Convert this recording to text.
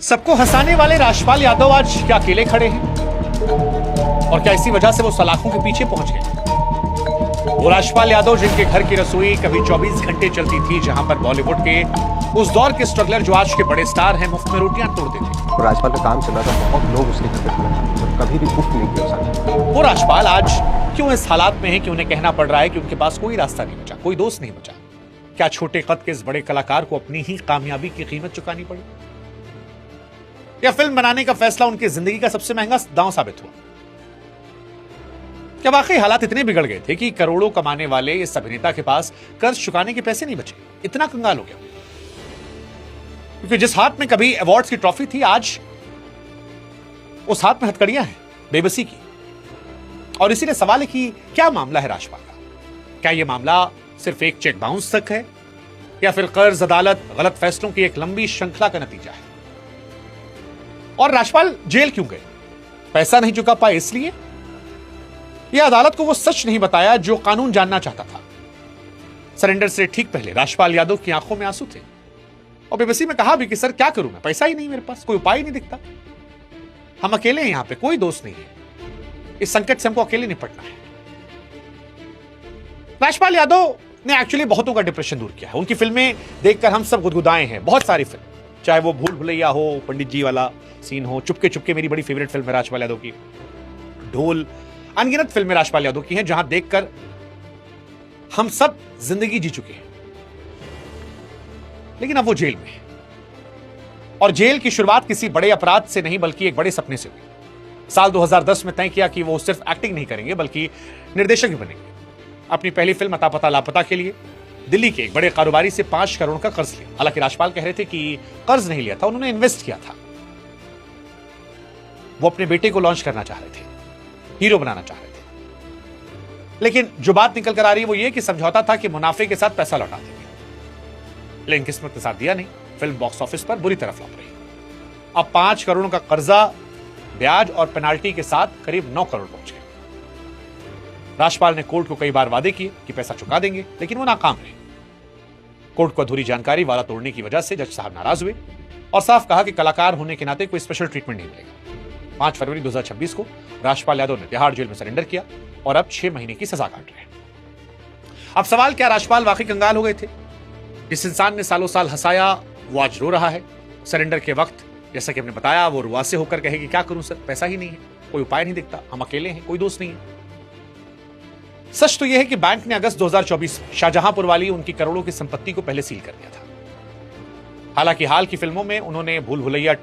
सबको हंसाने वाले राजपाल यादव आज क्या अकेले खड़े हैं? और क्या इसी वजह से वो सलाखों के पीछे पहुंच गए? वो राजपाल यादव जिनके घर की रसोई कभी 24 घंटे चलती थी, जहां पर बॉलीवुड के उस दौर के स्ट्रगलर जो आज के बड़े स्टार हैं मुफ्त में रोटियां तोड़ते थे। राजपाल का काम चल रहा था, बहुत लोग उसके घर पे तो कभी भी उफ नहीं किया उसने। वो राजपाल आज क्यों इस हालात में है कि उन्हें कहना पड़ रहा है कि उनके पास कोई रास्ता नहीं बचा, कोई दोस्त नहीं बचा? क्या छोटे कद के इस बड़े कलाकार को अपनी ही कामयाबी की कीमत चुकानी पड़ी? या फिल्म बनाने का फैसला उनकी जिंदगी का सबसे महंगा दांव साबित हुआ? क्या वाकई हालात इतने बिगड़ गए थे कि करोड़ों कमाने वाले इस अभिनेता के पास कर्ज चुकाने के पैसे नहीं बचे? इतना कंगाल हो गया? क्योंकि जिस हाथ में कभी अवार्ड्स की ट्रॉफी थी, आज उस हाथ में हथकड़ियां हैं बेबसी की। और इसीलिए सवाल है कि क्या मामला है राजपाल का? क्या यह मामला सिर्फ एक चेक बाउंस तक है, या फिर कर्ज, अदालत, गलत फैसलों की एक लंबी श्रृंखला का नतीजा है? और राजपाल जेल क्यों गए? पैसा नहीं चुका पाए इसलिए, या अदालत को वो सच नहीं बताया जो कानून जानना चाहता था? सरेंडर से ठीक पहले राजपाल यादव की आंखों में आंसू थे और बेबसी में कहा भी कि सर क्या करूं मैं, पैसा ही नहीं मेरे पास, कोई उपाय नहीं दिखता, हम अकेले हैं, यहां पे कोई दोस्त नहीं है, इस संकट से हमको अकेले निपटना है। राजपाल यादव ने एक्चुअली बहुतों का डिप्रेशन दूर किया है। उनकी फिल्में देखकर हम सब गुदगुदाए हैं, बहुत सारी फिल्म, चाहे वो भूल भुलैया हो, पंडित जी वाला सीन हो, चुपके चुपके मेरी बड़ी फेवरेट फिल्म है राजपाल यादव की, ढोल, अनगिनत फिल्में राजपाल यादव की हैं जहां देखकर हम सब जिंदगी जी चुके हैं। लेकिन अब वो जेल में है, और जेल की शुरुआत किसी बड़े अपराध से नहीं बल्कि एक बड़े सपने से हुई। साल 2010 में तय किया कि वो सिर्फ एक्टिंग नहीं करेंगे बल्कि निर्देशक भी बनेंगे। अपनी पहली फिल्म अता पता लापता के लिए दिल्ली के एक बड़े कारोबारी से 5 करोड़ का कर्ज लिया। हालांकि राजपाल कह रहे थे कि कर्ज नहीं लिया था, उन्होंने इन्वेस्ट किया था। वो अपने बेटे को लॉन्च करना चाह रहे थे, हीरो बनाना चाह रहे थे। लेकिन जो बात निकल कर आ रही है वो ये कि समझौता था कि मुनाफे के साथ पैसा लौटा देंगे, लेकिन किस्मत ने साथ दिया नहीं। फिल्म बॉक्स ऑफिस पर बुरी तरह फ्लॉप रही। अब 5 करोड़ का कर्जा, ब्याज और पेनाल्टी के साथ करीब 9 करोड़ पहुंच गए। राजपाल ने कोर्ट को कई बार वादे किए कि पैसा चुका देंगे, लेकिन वो नाकाम रहे। कोर्ट को अधूरी जानकारी, वादा तोड़ने की वजह से जज साहब नाराज हुए और साफ कहा कि कलाकार होने के नाते कोई स्पेशल ट्रीटमेंट नहीं मिलेगा। 5 फरवरी 2026 को राजपाल यादव ने तिहाड़ जेल में सरेंडर किया और अब 6 महीने की सजा काट रहे हैं। अब सवाल, क्या राजपाल वाकई कंगाल हो गए थे? जिस इंसान ने सालों साल हंसाया वो आज रो रहा है। सरेंडर के वक्त जैसा कि हमने बताया, वो रुआसे होकर कहे कि क्या करूं सर, पैसा ही नहीं है, कोई उपाय नहीं दिखता, हम अकेले हैं, कोई दोस्त नहीं है। सच तो यह है कि बैंक ने अगस्त 2024 में शाहजहांपुर वाली उनकी करोड़ों की संपत्ति को पहले सील कर दिया था। हालांकि हाल की फिल्मों में उन्होंने भूल भुलैया